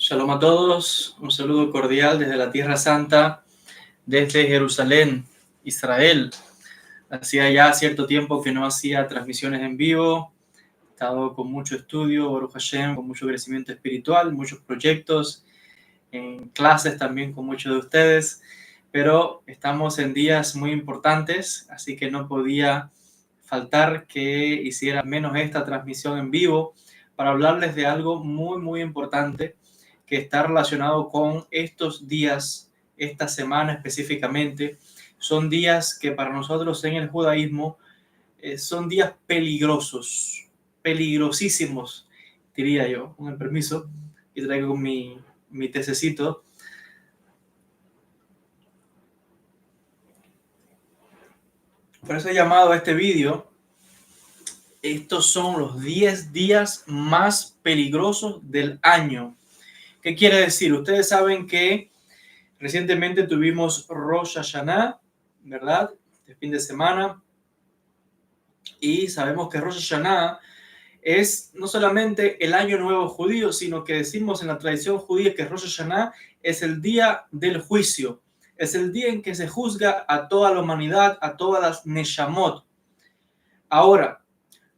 Shalom a todos, un saludo cordial desde la Tierra Santa, desde Jerusalén, Israel. Hacía ya cierto tiempo que no hacía transmisiones en vivo, he estado con mucho estudio, Baruch Hashem, con mucho crecimiento espiritual, muchos proyectos, en clases también con muchos de ustedes, pero estamos en días muy importantes, así que no podía faltar que hiciera menos esta transmisión en vivo para hablarles de algo muy importante que está relacionado con estos días, esta semana específicamente. Son días que para nosotros en el judaísmo son días peligrosos, peligrosísimos, diría yo. Con el permiso, y traigo mi tececito. Por eso he llamado a este vídeo: estos son los 10 días más peligrosos del año. ¿Qué quiere decir? Ustedes saben que recientemente tuvimos Rosh Hashanah, ¿verdad? Este fin de semana. Y sabemos que Rosh Hashanah es no solamente el año nuevo judío, sino que decimos en la tradición judía que Rosh Hashanah es el día del juicio. Es el día en que se juzga a toda la humanidad, a todas las Neshamot. Ahora,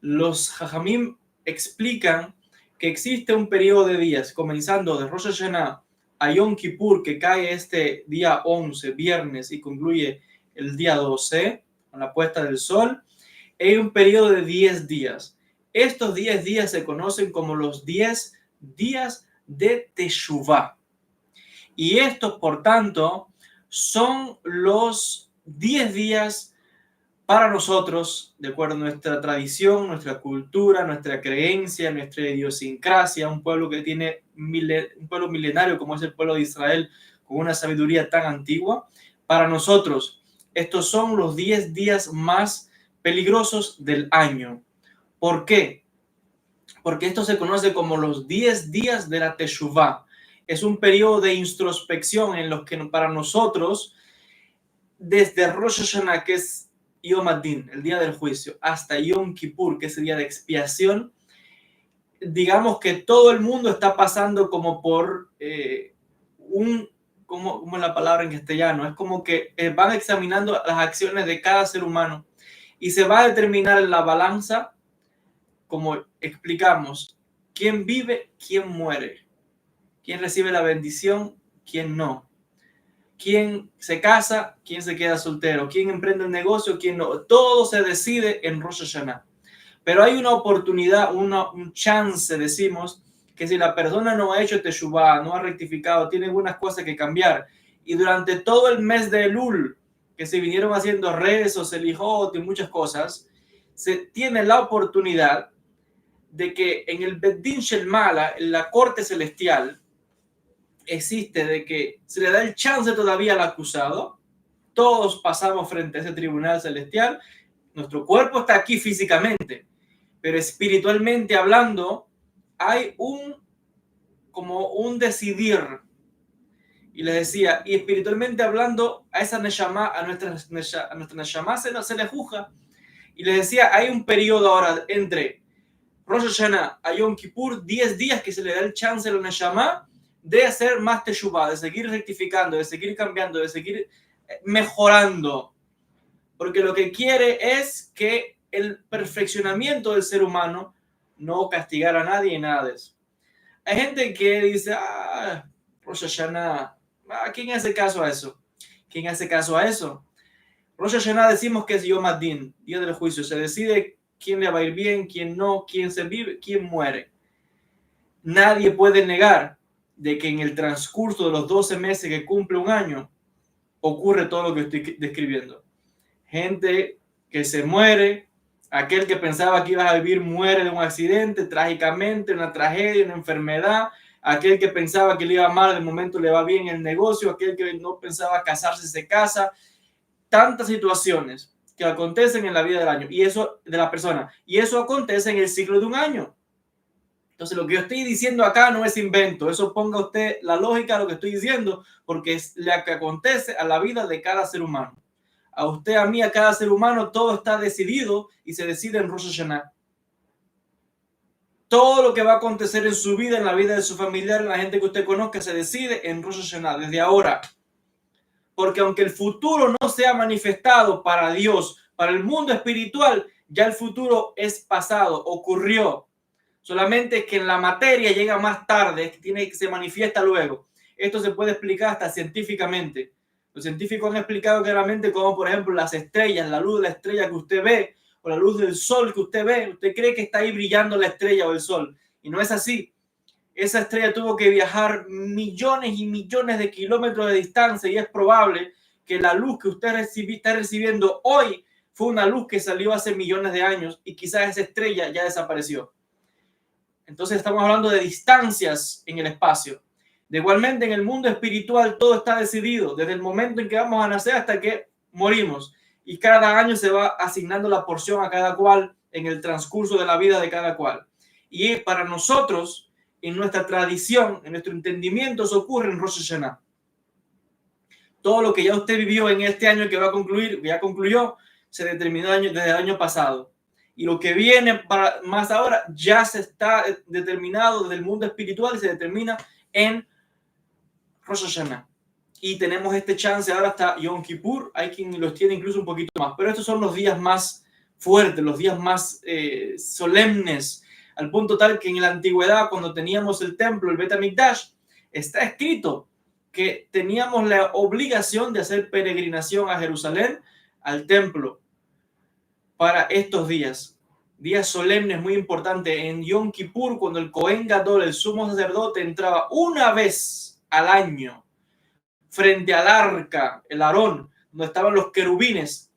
los Jajamim explican que existe un periodo de días, comenzando de Rosh Hashanah a Yom Kippur, que cae este día 11, viernes, y concluye el día 12, con la puesta del sol. Hay un periodo de 10 días. Estos 10 días se conocen como los 10 días de Teshuvah. Y estos, por tanto, son los 10 días para nosotros, de acuerdo a nuestra tradición, nuestra cultura, nuestra creencia, nuestra idiosincrasia, un pueblo que tiene un pueblo milenario como es el pueblo de Israel, con una sabiduría tan antigua. Para nosotros, estos son los 10 días más peligrosos del año. ¿Por qué? Porque esto se conoce como los 10 días de la Teshuvah. Es un periodo de introspección en los que para nosotros, desde Rosh Hashanah, que es Yom Adin, el día del juicio, hasta Yom Kippur, que es el día de expiación, digamos que todo el mundo está pasando como por como la palabra en castellano, es como que van examinando las acciones de cada ser humano y se va a determinar en la balanza, como explicamos, quién vive, quién muere, quién recibe la bendición, quién no, quién se casa, quién se queda soltero, quién emprende el negocio, quién no. Todo se decide en Rosh Hashanah. Pero hay una oportunidad, un chance, decimos, que si la persona no ha hecho Teshuvah, no ha rectificado, tiene algunas cosas que cambiar, y durante todo el mes de Elul, que se vinieron haciendo rezos, Selijot y muchas cosas, se tiene la oportunidad de que en el Bet Din Shel Mala, en la corte celestial, existe de que se le da el chance todavía al acusado. Todos pasamos frente a ese tribunal celestial. Nuestro cuerpo está aquí físicamente, pero espiritualmente hablando hay como un decidir. Y les decía, y espiritualmente hablando, a esa neshama, a nuestra neshama se le juzga. Y les decía, hay un periodo ahora entre Rosh Hashanah a Yom Kippur, 10 días que se le da el chance a la neshama de hacer más teshuvah, de seguir rectificando, de seguir cambiando, de seguir mejorando. Porque lo que quiere es que el perfeccionamiento del ser humano, no castigar a nadie y nada de eso. Hay gente que dice, Rosh Hashanah, ¿quién hace caso a eso? ¿Quién hace caso a eso? Rosh Hashanah decimos que es Yom Adin, día del juicio. Se decide quién le va a ir bien, quién no, quién se vive, quién muere. Nadie puede negar de que en el transcurso de los 12 meses que cumple un año, ocurre todo lo que estoy describiendo. Gente que se muere, aquel que pensaba que iba a vivir muere de un accidente, trágicamente, una tragedia, una enfermedad, aquel que pensaba que le iba mal, de momento le va bien el negocio, aquel que no pensaba casarse se casa. Tantas situaciones que acontecen en la vida del año y eso de la persona, y eso acontece en el ciclo de un año. Entonces lo que yo estoy diciendo acá no es invento, eso ponga usted la lógica a lo que estoy diciendo, porque es lo que acontece a la vida de cada ser humano. A usted, a mí, a cada ser humano, todo está decidido y se decide en Rosh Hashanah. Todo lo que va a acontecer en su vida, en la vida de su familiar, en la gente que usted conozca, se decide en Rosh Hashanah, desde ahora. Porque aunque el futuro no sea manifestado para Dios, para el mundo espiritual, ya el futuro es pasado, ocurrió. Solamente que en la materia llega más tarde, se manifiesta luego. Esto se puede explicar hasta científicamente. Los científicos han explicado claramente cómo, por ejemplo, las estrellas, la luz de la estrella que usted ve, o la luz del sol que usted ve, usted cree que está ahí brillando la estrella o el sol, y no es así. Esa estrella tuvo que viajar millones y millones de kilómetros de distancia, y es probable que la luz que usted está recibiendo hoy fue una luz que salió hace millones de años, y quizás esa estrella ya desapareció. Entonces estamos hablando de distancias en el espacio. De igualmente, en el mundo espiritual todo está decidido desde el momento en que vamos a nacer hasta que morimos, y cada año se va asignando la porción a cada cual en el transcurso de la vida de cada cual. Y para nosotros, en nuestra tradición, en nuestro entendimiento, eso ocurre en Rosh Hashanah. Todo lo que ya usted vivió en este año que va a concluir, ya concluyó, se determinó desde el año pasado. Y lo que viene para más ahora ya se está determinado desde el mundo espiritual y se determina en Rosh Hashanah. Y tenemos este chance ahora hasta Yom Kippur. Hay quien los tiene incluso un poquito más. Pero estos son los días más fuertes, los días más solemnes, al punto tal que en la antigüedad, cuando teníamos el templo, el Bet HaMikdash, está escrito que teníamos la obligación de hacer peregrinación a Jerusalén, al templo, para estos días solemnes muy importantes. En Yom Kippur, cuando el Cohen Gadol, el sumo sacerdote, entraba una vez al año frente al arca, el Aarón, donde estaban los querubines,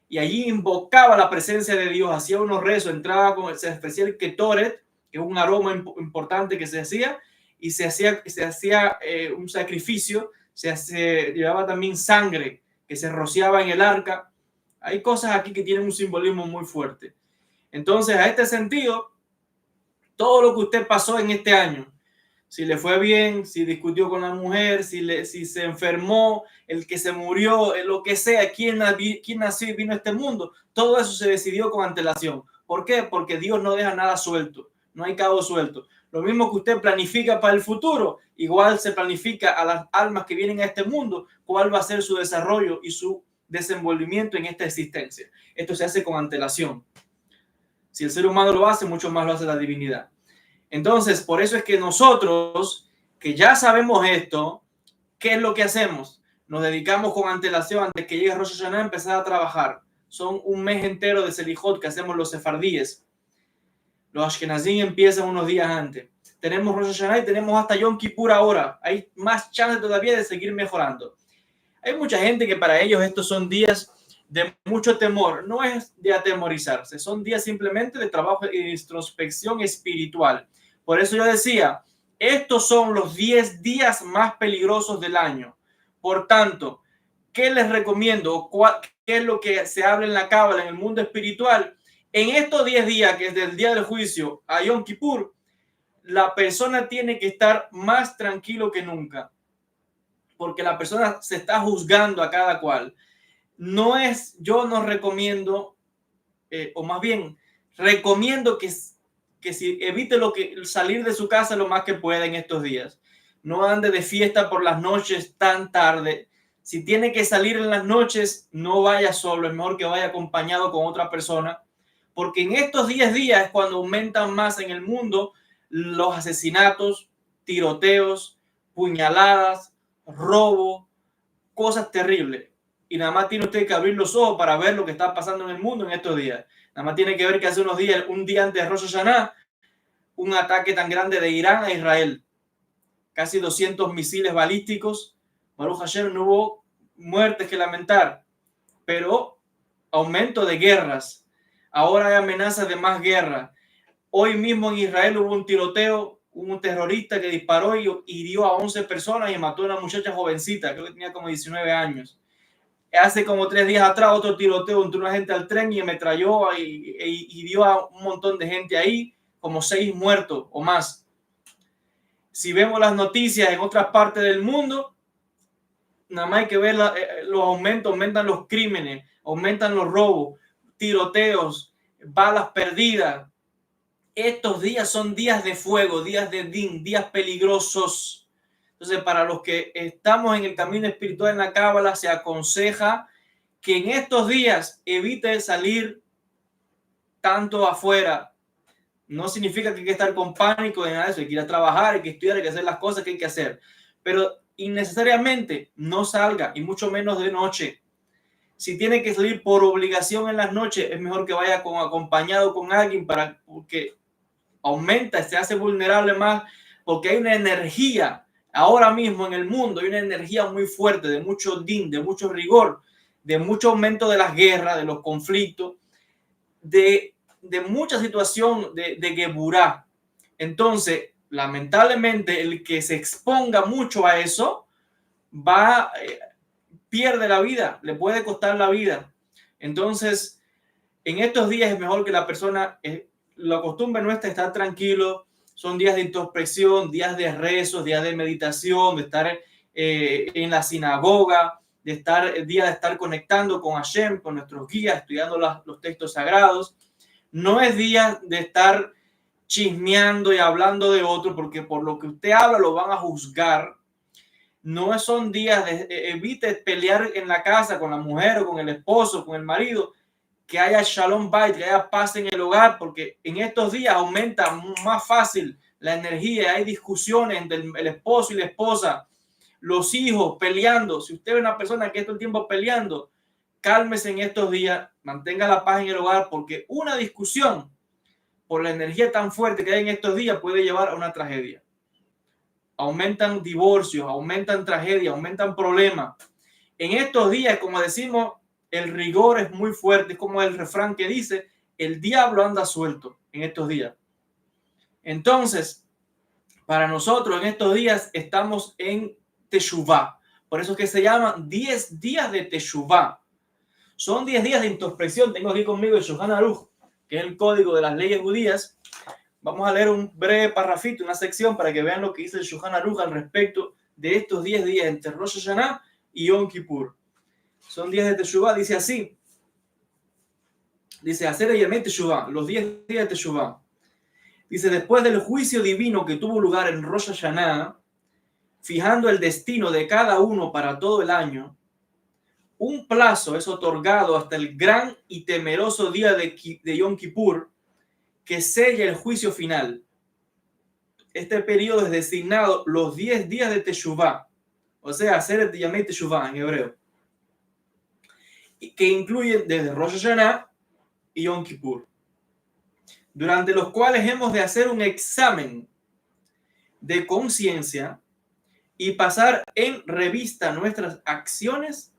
y allí invocaba la presencia de Dios, hacía unos rezos, entraba con el especial Ketoret, que es un aroma importante que se hacía, y se hacía un sacrificio, llevaba también sangre que se rociaba en el arca. Hay cosas aquí que tienen un simbolismo muy fuerte. Entonces, a este sentido, todo lo que usted pasó en este año, si le fue bien, si discutió con la mujer, si se enfermó, el que se murió, lo que sea, quién nació y vino a este mundo, todo eso se decidió con antelación. ¿Por qué? Porque Dios no deja nada suelto, no hay cabo suelto. Lo mismo que usted planifica para el futuro, igual se planifica a las almas que vienen a este mundo, cuál va a ser su desarrollo y su desenvolvimiento en esta existencia. Esto se hace con antelación. Si el ser humano lo hace, mucho más lo hace la divinidad. Entonces, por eso es que nosotros, que ya sabemos esto, ¿qué es lo que hacemos? Nos dedicamos con antelación, antes que llegue Rosh Hashanah, a empezar a trabajar. Son un mes entero de Selijot que hacemos los sefardíes. Los ashkenazim empiezan unos días antes. Tenemos Rosh Hashanah y tenemos hasta Yom Kippur ahora. Hay más chance todavía de seguir mejorando. Hay mucha gente que para ellos estos son días de mucho temor. No es de atemorizarse, son días simplemente de trabajo e introspección espiritual. Por eso yo decía, estos son los 10 días más peligrosos del año. Por tanto, ¿qué les recomiendo? ¿Qué es lo que se habla en la cábala, en el mundo espiritual? En estos 10 días, que es del día del juicio a Yom Kippur, la persona tiene que estar más tranquilo que nunca, porque la persona se está juzgando a cada cual. Yo no recomiendo, o más bien, recomiendo que si evite salir de su casa lo más que pueda en estos días. No ande de fiesta por las noches tan tarde. Si tiene que salir en las noches, no vaya solo, es mejor que vaya acompañado con otra persona, porque en estos 10 días es cuando aumentan más en el mundo los asesinatos, tiroteos, puñaladas, robo, cosas terribles. Y nada más tiene usted que abrir los ojos para ver lo que está pasando en el mundo en estos días. Nada más tiene que ver que hace unos días, un día antes de Rosh Hashanah, un ataque tan grande de Irán a Israel. Casi 200 misiles balísticos. Baruch Hashem, no hubo muertes que lamentar, pero aumento de guerras. Ahora hay amenazas de más guerra. Hoy mismo en Israel hubo un tiroteo, un terrorista que disparó y hirió a 11 personas y mató a una muchacha jovencita, creo que tenía como 19 años. Hace como 3 días atrás otro tiroteo, entró una gente al tren y ametralló y hirió a un montón de gente ahí, como 6 muertos o más. Si vemos las noticias en otras partes del mundo, nada más hay que ver los aumentan los crímenes, aumentan los robos, tiroteos, balas perdidas. Estos días son días de fuego, días de din, días peligrosos. Entonces, para los que estamos en el camino espiritual en la Cábala, se aconseja que en estos días evite salir tanto afuera. No significa que hay que estar con pánico de nada de eso, hay que ir a trabajar, hay que estudiar, hay que hacer las cosas que hay que hacer. Pero innecesariamente no salga, y mucho menos de noche. Si tiene que salir por obligación en las noches, es mejor que vaya acompañado con alguien porque aumenta, se hace vulnerable más, porque hay una energía ahora mismo en el mundo, hay una energía muy fuerte, de mucho din, de mucho rigor, de mucho aumento de las guerras, de los conflictos, de mucha situación de Geburá. Entonces, lamentablemente, el que se exponga mucho a eso pierde la vida, le puede costar la vida. Entonces, en estos días es mejor que la persona, la costumbre nuestra es estar tranquilo, son días de introspección, días de rezos, días de meditación, de estar en la sinagoga, días de estar conectando con Hashem, con nuestros guías, estudiando los textos sagrados. No es día de estar chismeando y hablando de otro, porque por lo que usted habla lo van a juzgar. No son días de evite pelear en la casa con la mujer o con el esposo, con el marido, que haya shalom bayit, que haya paz en el hogar, porque en estos días aumenta más fácil la energía, hay discusiones entre el esposo y la esposa, los hijos peleando. Si usted es una persona que está todo el tiempo peleando, cálmese en estos días, mantenga la paz en el hogar, porque una discusión por la energía tan fuerte que hay en estos días puede llevar a una tragedia. Aumentan divorcios, aumentan tragedias, aumentan problemas. En estos días, como decimos, el rigor es muy fuerte, es como el refrán que dice, el diablo anda suelto en estos días. Entonces, para nosotros en estos días estamos en Teshuvá. Por eso es que se llaman 10 días de Teshuvá. Son 10 días de introspección. Tengo aquí conmigo el Shulchan Aruch, que es el código de las leyes judías. Vamos a leer un breve parrafito, una sección, para que vean lo que dice el Shulchan Aruch al respecto de estos 10 días entre Rosh Hashanah y Yom Kippur. Son días de Teshuvá, dice así. Dice, hacer Yemei Teshuvá, los 10 días de Teshuvá. Dice, después del juicio divino que tuvo lugar en Rosh Hashanah, fijando el destino de cada uno para todo el año, un plazo es otorgado hasta el gran y temeroso día de Yom Kippur, que sella el juicio final. Este periodo es designado los 10 días de Teshuvá, o sea, hacer el Yemei Teshuvá en hebreo, que incluye desde Rosh Hashanah y Yom Kippur, durante los cuales hemos de hacer un examen de conciencia y pasar en revista nuestras acciones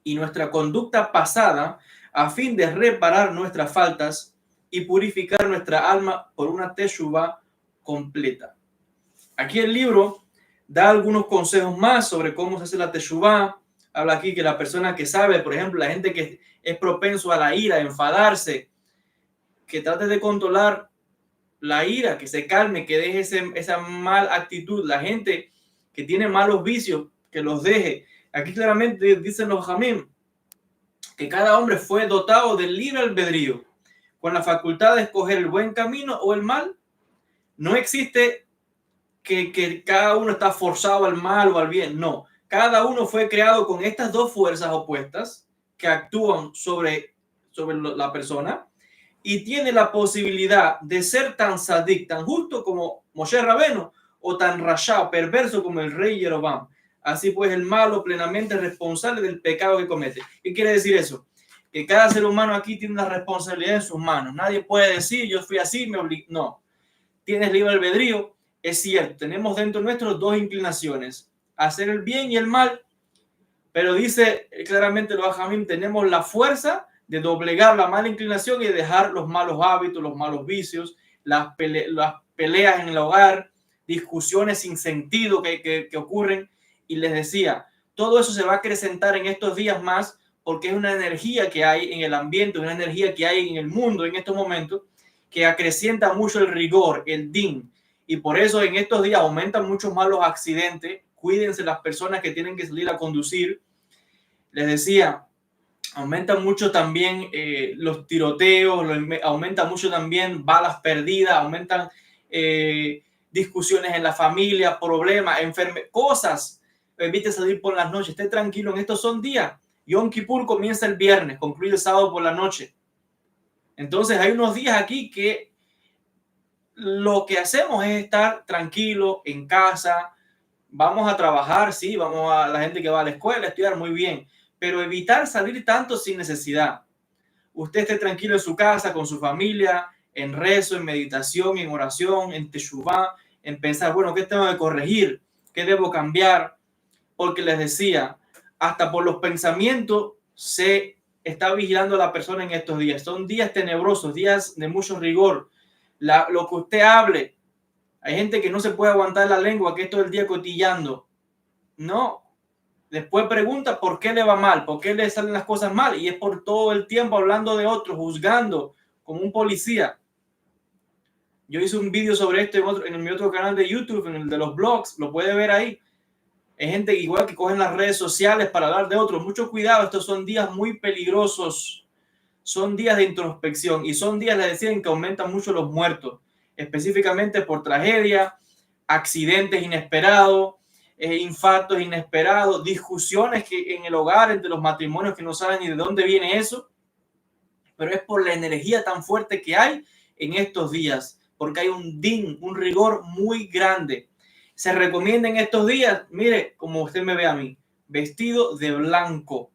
y nuestra conducta pasada a fin de reparar nuestras faltas y purificar nuestra alma por una teshuvá completa. Aquí el libro da algunos consejos más sobre cómo se hace la teshuvá. Habla aquí que la persona que sabe, por ejemplo, la gente que es propenso a la ira, a enfadarse, que trate de controlar la ira, que se calme, que deje esa mala actitud. La gente que tiene malos vicios, que los deje. Aquí claramente dicen los jamim que cada hombre fue dotado del libre albedrío, con la facultad de escoger el buen camino o el mal. No existe que cada uno está forzado al mal o al bien. No, cada uno fue creado con estas dos fuerzas opuestas que actúan sobre la persona, y tiene la posibilidad de ser tan sadik, tan justo como Moshe Rabeno, o tan rasha, perverso como el rey Jeroboam. Así pues, el malo plenamente responsable del pecado que comete. ¿Qué quiere decir eso? Que cada ser humano aquí tiene una responsabilidad en sus manos. Nadie puede decir, yo fui así, me obligué. No. Tienes libre albedrío. Es cierto, tenemos dentro nuestros dos inclinaciones, hacer el bien y el mal. Pero dice claramente los Ajamim, tenemos la fuerza de doblegar la mala inclinación y de dejar los malos hábitos, los malos vicios, las peleas en el hogar, discusiones sin sentido que ocurren. Y les decía, todo eso se va a acrecentar en estos días más, porque es una energía que hay en el ambiente, una energía que hay en el mundo en estos momentos, que acrecienta mucho el rigor, el din. Y por eso en estos días aumentan muchos más los accidentes. Cuídense las personas que tienen que salir a conducir. Les decía, Aumenta mucho también los tiroteos, aumenta mucho también balas perdidas, aumentan discusiones en la familia, problemas, cosas. Evite salir por las noches, esté tranquilo. En estos son días. Yom Kippur comienza el viernes, concluye el sábado por la noche. Entonces hay unos días aquí que lo que hacemos es estar tranquilo en casa. Vamos a trabajar, sí, vamos a la gente que va a la escuela, estudiar muy bien, pero evitar salir tanto sin necesidad. Usted esté tranquilo en su casa, con su familia, en rezo, en meditación, en oración, en teshuvá, en pensar, bueno, ¿qué tengo que corregir? ¿Qué debo cambiar? Porque les decía, hasta por los pensamientos se está vigilando a la persona en estos días. Son días tenebrosos, días de mucho rigor. Lo que usted hable, hay gente que no se puede aguantar la lengua, que es todo el día cotillando. No. Después pregunta por qué le va mal, por qué le salen las cosas mal. Y es por todo el tiempo hablando de otros, juzgando como un policía. Yo hice un vídeo sobre esto en mi otro canal de YouTube, en el de los blogs. Lo puede ver ahí. Hay gente igual que cogen las redes sociales para hablar de otros. Mucho cuidado, estos son días muy peligrosos. Son días de introspección y son días, les decían, que aumentan mucho los muertos, específicamente por tragedia, accidentes inesperados, infartos inesperados, discusiones que en el hogar entre los matrimonios que no saben ni de dónde viene eso, pero es por la energía tan fuerte que hay en estos días, porque hay un din, un rigor muy grande. Se recomienda en estos días, mire, como usted me ve a mí, vestido de blanco.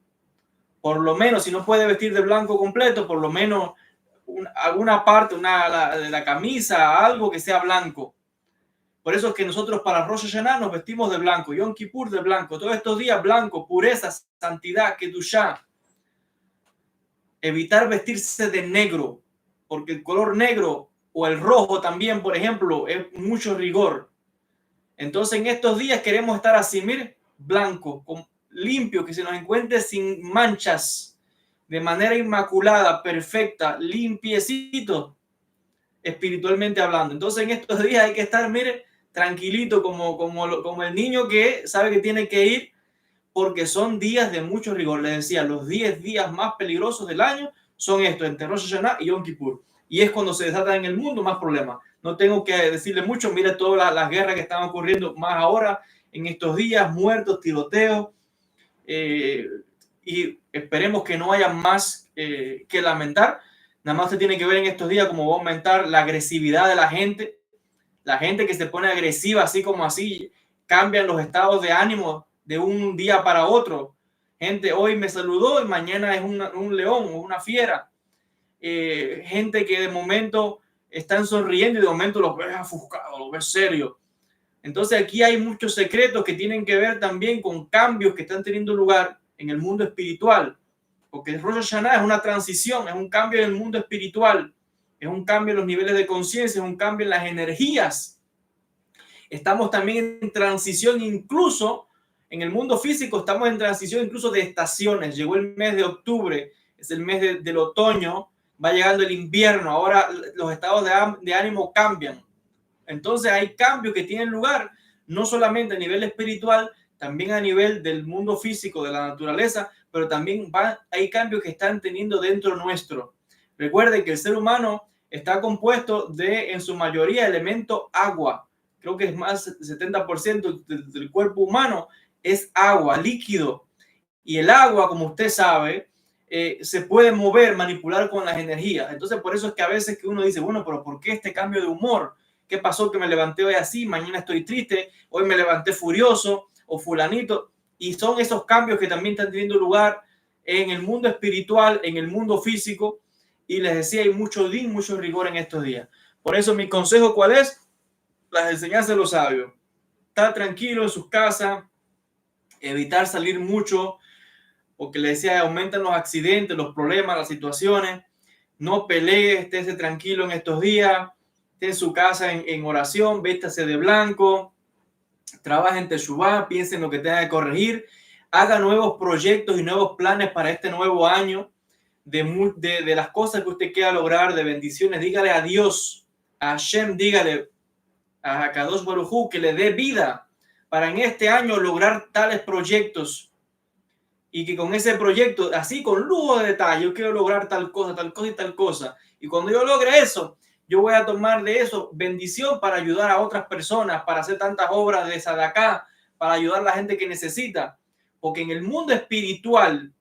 Por lo menos, si no puede vestir de blanco completo, por lo menos alguna parte, de la camisa, algo que sea blanco. Por eso es que nosotros para Rosh Hashanah nos vestimos de blanco, Yom Kippur de blanco, todos estos días blanco, pureza, santidad, kedushá. Evitar vestirse de negro, porque el color negro o el rojo también, por ejemplo, es mucho rigor. Entonces en estos días queremos estar así, mire, blanco, limpio, que se nos encuentre sin manchas, de manera inmaculada, perfecta, limpiecito, espiritualmente hablando. Entonces en estos días hay que estar, mire, tranquilito, como el niño que sabe que tiene que ir, porque son días de mucho rigor. Les decía, los 10 días más peligrosos del año son estos, entre Rosh Hashanah y Yom Kippur. Y es cuando se desatan en el mundo más problemas. No tengo que decirle mucho, mire todas las guerras que están ocurriendo más ahora, en estos días, muertos, tiroteos, y esperemos que no haya más que lamentar. Nada más se tiene que ver en estos días cómo va a aumentar la agresividad de la gente que se pone agresiva, así como así, cambian los estados de ánimo de un día para otro. Gente hoy me saludó y mañana es un león o una fiera. Gente que de momento están sonriendo y de momento los ves ofuscados, los ves serios. Entonces aquí hay muchos secretos que tienen que ver también con cambios que están teniendo lugar en el mundo espiritual, porque el Rosh Hashanah es una transición, es un cambio en el mundo espiritual, es un cambio en los niveles de conciencia, es un cambio en las energías. Estamos también en transición, incluso en el mundo físico, estamos en transición incluso de estaciones. Llegó el mes de octubre, es el mes del otoño, va llegando el invierno, ahora los estados de ánimo cambian. Entonces hay cambios que tienen lugar, no solamente a nivel espiritual, también a nivel del mundo físico, de la naturaleza, pero también hay cambios que están teniendo dentro nuestro. Recuerden que el ser humano está compuesto de, en su mayoría, elemento agua. Creo que es más del 70% del cuerpo humano es agua, líquido. Y el agua, como usted sabe, se puede mover, manipular con las energías. Entonces, por eso es que a veces que uno dice, bueno, pero ¿por qué este cambio de humor? ¿Qué pasó que me levanté hoy así, mañana estoy triste, hoy me levanté furioso o fulanito? Y son esos cambios que también están teniendo lugar en el mundo espiritual, en el mundo físico. Y les decía, hay mucho din, mucho rigor en estos días. Por eso mi consejo, ¿cuál es? Las enseñanzas de los sabios. Estar tranquilo en sus casas, evitar salir mucho, porque les decía, aumentan los accidentes, los problemas, las situaciones. No pelee, estése tranquilo en estos días, esté en su casa en oración, vístase de blanco, trabaje en Teshuvá, piense en lo que tenga que corregir, haga nuevos proyectos y nuevos planes para este nuevo año, de las cosas que usted quiera lograr, de bendiciones. Dígale a Dios, a Hashem, dígale a Hakadosh Baruj Hu que le dé vida para en este año lograr tales proyectos. y que con ese proyecto, así con lujo de detalle, yo quiero lograr tal cosa y tal cosa. Y cuando yo logre eso, yo voy a tomar de eso bendición para ayudar a otras personas, para hacer tantas obras de Sadaka, para ayudar a la gente que necesita. Porque en el mundo espiritual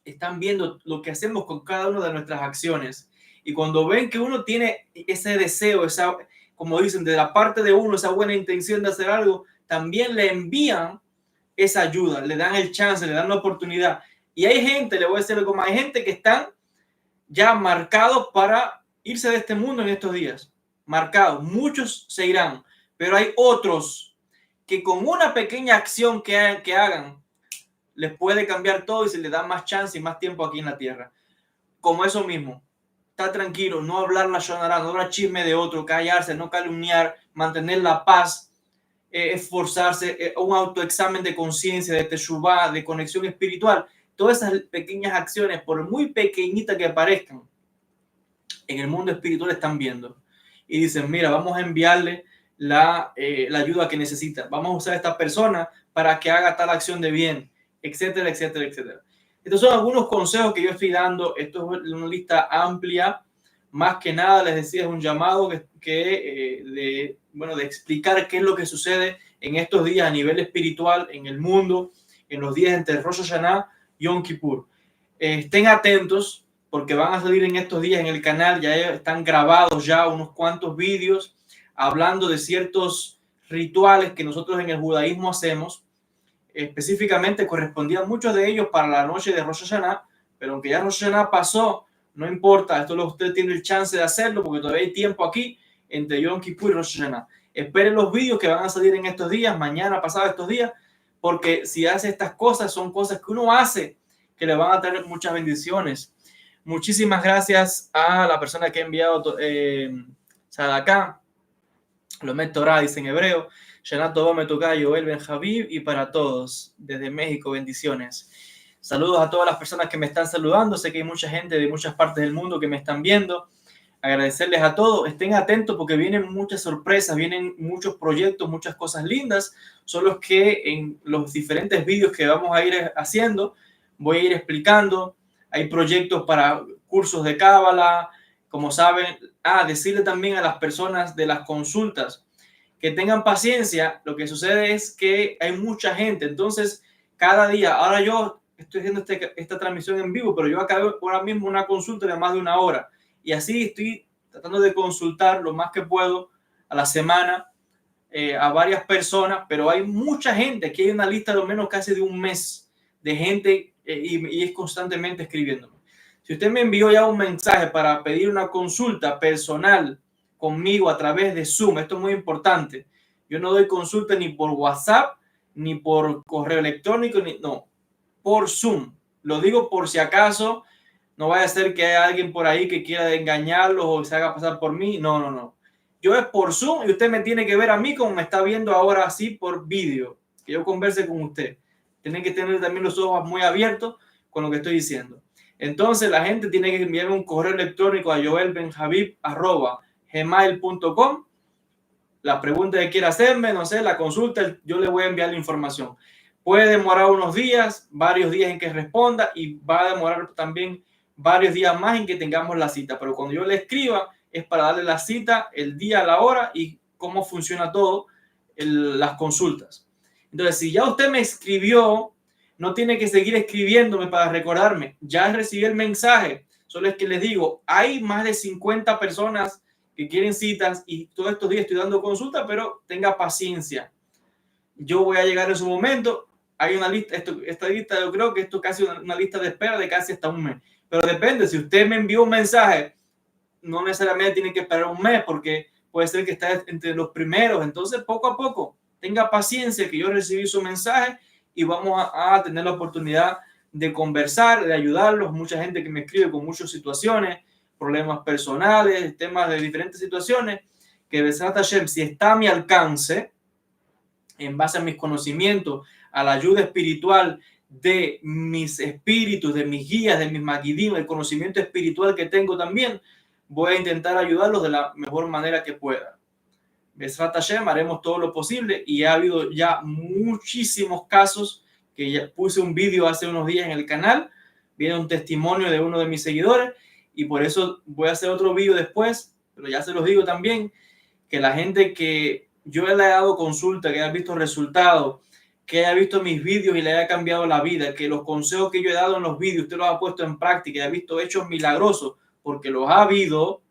están viendo lo que hacemos con cada una de nuestras acciones. Y cuando ven que uno tiene ese deseo, esa, como dicen, de la parte de uno, esa buena intención de hacer algo, también le envían esa ayuda, le dan el chance, le dan la oportunidad. Y hay gente, le voy a decir algo más, hay gente que están ya marcados para irse de este mundo en estos días. Marcados, muchos se irán, pero hay otros que con una pequeña acción que hagan, les puede cambiar todo y se les da más chance y más tiempo aquí en la tierra. Como eso mismo, estar tranquilo, no hablar la shonara, no hablar chisme de otro, callarse, no calumniar, mantener la paz, esforzarse, un autoexamen de conciencia, de teshuvá, de conexión espiritual. Todas esas pequeñas acciones, por muy pequeñitas que parezcan, en el mundo espiritual están viendo y dicen, mira, vamos a enviarle la ayuda que necesita, vamos a usar a esta persona para que haga tal acción de bien, etcétera, etcétera, etcétera. Estos son algunos consejos que yo estoy dando. Esto es una lista amplia. Más que nada, les decía, es un llamado de explicar qué es lo que sucede en estos días a nivel espiritual, en el mundo, en los días entre Rosh Hashanah y Yom Kippur. Estén atentos porque van a salir en estos días en el canal, ya están grabados ya unos cuantos vídeos hablando de ciertos rituales que nosotros en el judaísmo hacemos. Específicamente correspondían muchos de ellos para la noche de Rosh Hashanah, pero aunque ya Rosh Hashanah pasó, no importa, esto usted tiene el chance de hacerlo porque todavía hay tiempo aquí entre Yom Kippur y Rosh Hashanah. Esperen los vídeos que van a salir en estos días, mañana, pasado estos días, porque si hace estas cosas, son cosas que uno hace que le van a traer muchas bendiciones. Muchísimas gracias a la persona que ha enviado Sadaka, Lomet Torah, dice en hebreo. Shana Tova me toca Joel Ben Javib y para todos desde México, bendiciones. Saludos a todas las personas que me están saludando. Sé que hay mucha gente de muchas partes del mundo que me están viendo. Agradecerles a todos. Estén atentos porque vienen muchas sorpresas, vienen muchos proyectos, muchas cosas lindas. Son los que en los diferentes vídeos que vamos a ir haciendo voy a ir explicando. Hay proyectos para cursos de Cábala, como saben. Decirle también a las personas de las consultas que tengan paciencia. Lo que sucede es que hay mucha gente, entonces cada día, ahora yo estoy haciendo esta transmisión en vivo, pero yo acabo ahora mismo una consulta de más de una hora y así estoy tratando de consultar lo más que puedo a la semana a varias personas, pero hay mucha gente. Aquí hay una lista de lo menos casi de un mes de gente y es constantemente escribiéndome. Si usted me envió ya un mensaje para pedir una consulta personal conmigo a través de Zoom, esto es muy importante. Yo no doy consulta ni por WhatsApp, ni por correo electrónico, no, por Zoom. Lo digo por si acaso no vaya a ser que haya alguien por ahí que quiera engañarlos o se haga pasar por mí. No, no, no. Yo es por Zoom y usted me tiene que ver a mí como me está viendo ahora así por vídeo, que yo converse con usted. Tienen que tener también los ojos muy abiertos con lo que estoy diciendo. Entonces la gente tiene que enviarme un correo electrónico a joelbenjavib@gmail.com. La pregunta que quiera hacerme, no sé, la consulta, yo le voy a enviar la información. Puede demorar unos días, varios días en que responda y va a demorar también varios días más en que tengamos la cita. Pero cuando yo le escriba es para darle la cita, el día, la hora y cómo funciona todo, las consultas. Entonces, si ya usted me escribió, no tiene que seguir escribiéndome para recordarme. Ya recibí el mensaje. Solo es que les digo, hay más de 50 personas que quieren citas y todos estos días estoy dando consulta, pero tenga paciencia. Yo voy a llegar en su momento. Hay una lista, esta lista, yo creo que esto es casi una lista de espera de casi hasta un mes. Pero depende, si usted me envió un mensaje, no necesariamente tiene que esperar un mes porque puede ser que está entre los primeros. Entonces, poco a poco, tenga paciencia que yo recibí su mensaje y vamos a tener la oportunidad de conversar, de ayudarlos. Mucha gente que me escribe con muchas situaciones, problemas personales, temas de diferentes situaciones, que Besat Hashem, si está a mi alcance, en base a mis conocimientos, a la ayuda espiritual de mis espíritus, de mis guías, de mis magidim, el conocimiento espiritual que tengo también, voy a intentar ayudarlos de la mejor manera que pueda. Besat Hashem, haremos todo lo posible y ha habido ya muchísimos casos que ya puse un vídeo hace unos días en el canal, viene un testimonio de uno de mis seguidores y por eso voy a hacer otro vídeo después, pero ya se los digo también, que la gente que yo le he dado consulta, que haya visto resultados, que haya visto mis vídeos y le haya cambiado la vida, que los consejos que yo he dado en los vídeos usted los ha puesto en práctica y ha visto hechos milagrosos, porque los ha habido,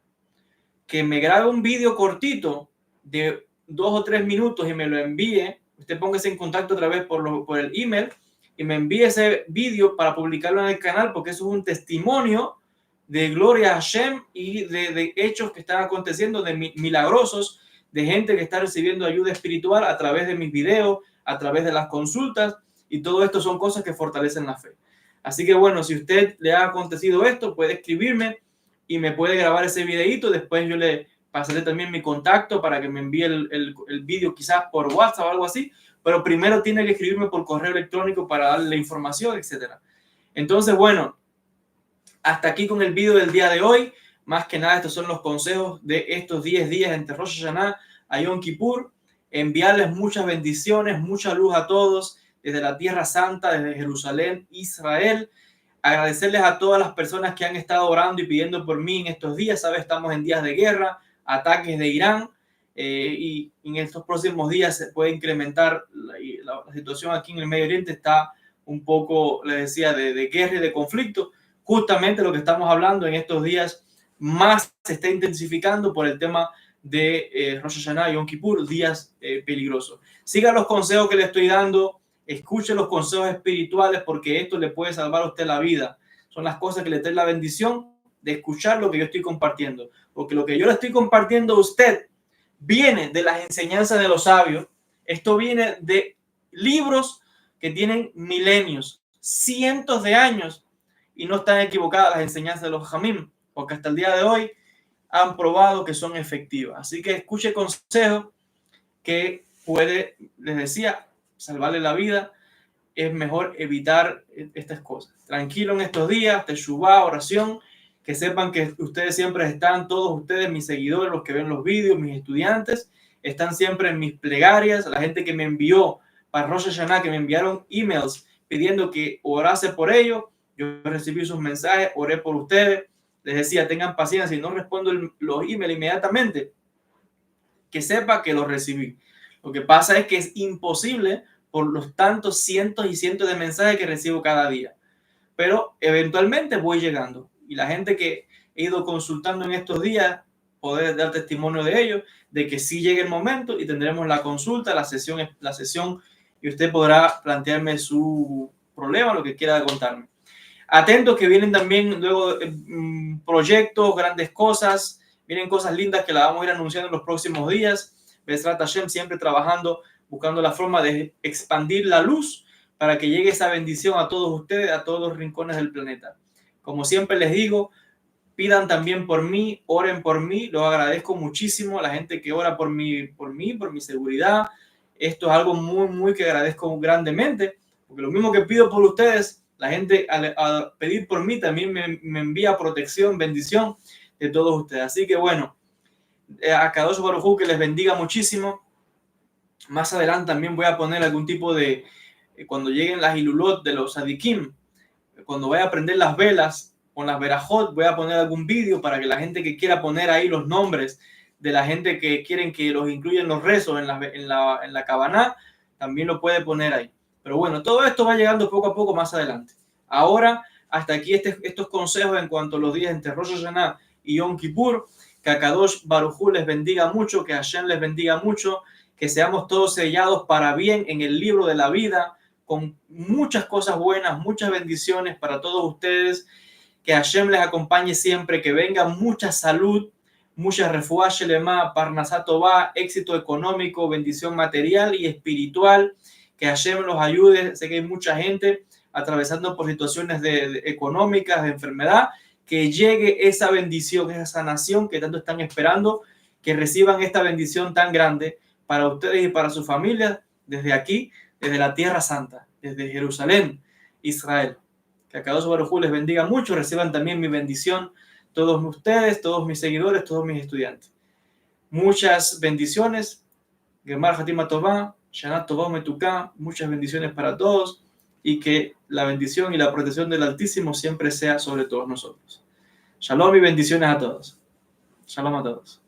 que me grabe un vídeo cortito de 2 o 3 minutos y me lo envíe, usted póngase en contacto otra vez por el email y me envíe ese vídeo para publicarlo en el canal, porque eso es un testimonio de gloria a Hashem y de hechos que están aconteciendo, de milagrosos, de gente que está recibiendo ayuda espiritual a través de mis videos, a través de las consultas, y todo esto son cosas que fortalecen la fe. Así que bueno, si usted le ha acontecido esto, puede escribirme y me puede grabar ese videito. Después yo le pasaré también mi contacto para que me envíe el vídeo quizás por WhatsApp o algo así, pero primero tiene que escribirme por correo electrónico para darle la información, etcétera. Entonces, bueno, hasta aquí con el vídeo del día de hoy. Más que nada, estos son los consejos de estos 10 días entre Rosh Hashanah a Yom Kippur. Enviarles muchas bendiciones, mucha luz a todos desde la Tierra Santa, desde Jerusalén, Israel. Agradecerles a todas las personas que han estado orando y pidiendo por mí en estos días. Sabes, estamos en días de guerra, ataques de Irán, y en estos próximos días se puede incrementar la situación aquí en el Medio Oriente. Está un poco, les decía, de guerra y de conflicto. Justamente lo que estamos hablando en estos días más se está intensificando por el tema de Rosh Hashanah y Yom Kippur, días peligrosos. Siga los consejos que le estoy dando, escuche los consejos espirituales, porque esto le puede salvar a usted la vida. Son las cosas que le traen la bendición de escuchar lo que yo estoy compartiendo, porque lo que yo le estoy compartiendo a usted viene de las enseñanzas de los sabios. Esto viene de libros que tienen milenios, cientos de años, y no están equivocadas las enseñanzas de los Jamim, porque hasta el día de hoy han probado que son efectivas. Así que escuche consejos que puede, les decía, salvarle la vida. Es mejor evitar estas cosas. Tranquilo en estos días, teshuvá, oración, que sepan que ustedes siempre están, todos ustedes, mis seguidores, los que ven los vídeos, mis estudiantes, están siempre en mis plegarias. La gente que me envió para Rosh Hashanah, que me enviaron emails pidiendo que orase por ellos, yo recibí sus mensajes, oré por ustedes. Les decía, tengan paciencia, y no respondo los emails inmediatamente, que sepa que los recibí. Lo que pasa es que es imposible por los tantos cientos y cientos de mensajes que recibo cada día. Pero eventualmente voy llegando. Y la gente que he ido consultando en estos días, poder dar testimonio de ellos, de que sí llegue el momento y tendremos la consulta, la sesión, y usted podrá plantearme su problema, lo que quiera contarme. Atentos que vienen también luego proyectos, grandes cosas, vienen cosas lindas que las vamos a ir anunciando en los próximos días. Bezrat Hashem, siempre trabajando, buscando la forma de expandir la luz para que llegue esa bendición a todos ustedes, a todos los rincones del planeta. Como siempre les digo, pidan también por mí, oren por mí, lo agradezco muchísimo a la gente que ora por mí, por mi seguridad. Esto es algo muy, muy que agradezco grandemente, porque lo mismo que pido por ustedes, la gente al pedir por mí también me envía protección, bendición de todos ustedes. Así que bueno, a Kadosh Baruj Hu que les bendiga muchísimo. Más adelante también voy a poner algún tipo de, cuando lleguen las Hilulot de los Sadikim, cuando vaya a prender las velas con las Berajot, voy a poner algún vídeo para que la gente que quiera poner ahí los nombres de la gente que quieren que los incluyan los rezos en la Kabaná, también lo puede poner ahí. Pero bueno, todo esto va llegando poco a poco más adelante. Ahora, hasta aquí estos consejos en cuanto a los días entre Rosh Hashanah y Yom Kippur. Que a Kadosh Baruj Hu les bendiga mucho, que Hashem les bendiga mucho, que seamos todos sellados para bien en el libro de la vida, con muchas cosas buenas, muchas bendiciones para todos ustedes. Que Hashem les acompañe siempre, que venga mucha salud, mucha refuá shelema, parnasá tová, éxito económico, bendición material y espiritual. Que Hashem los ayude. Sé que hay mucha gente atravesando por situaciones económicas, de enfermedad. Que llegue esa bendición, esa sanación que tanto están esperando, que reciban esta bendición tan grande para ustedes y para su familia desde aquí, desde la Tierra Santa, desde Jerusalén, Israel. Que a Kadosh Baruj Hu les bendiga mucho, reciban también mi bendición, todos ustedes, todos mis seguidores, todos mis estudiantes. Muchas bendiciones, Gemar Hatima Tová, Shana Tová Metuká, muchas bendiciones para todos, y que la bendición y la protección del Altísimo siempre sea sobre todos nosotros. Shalom y bendiciones a todos. Shalom a todos.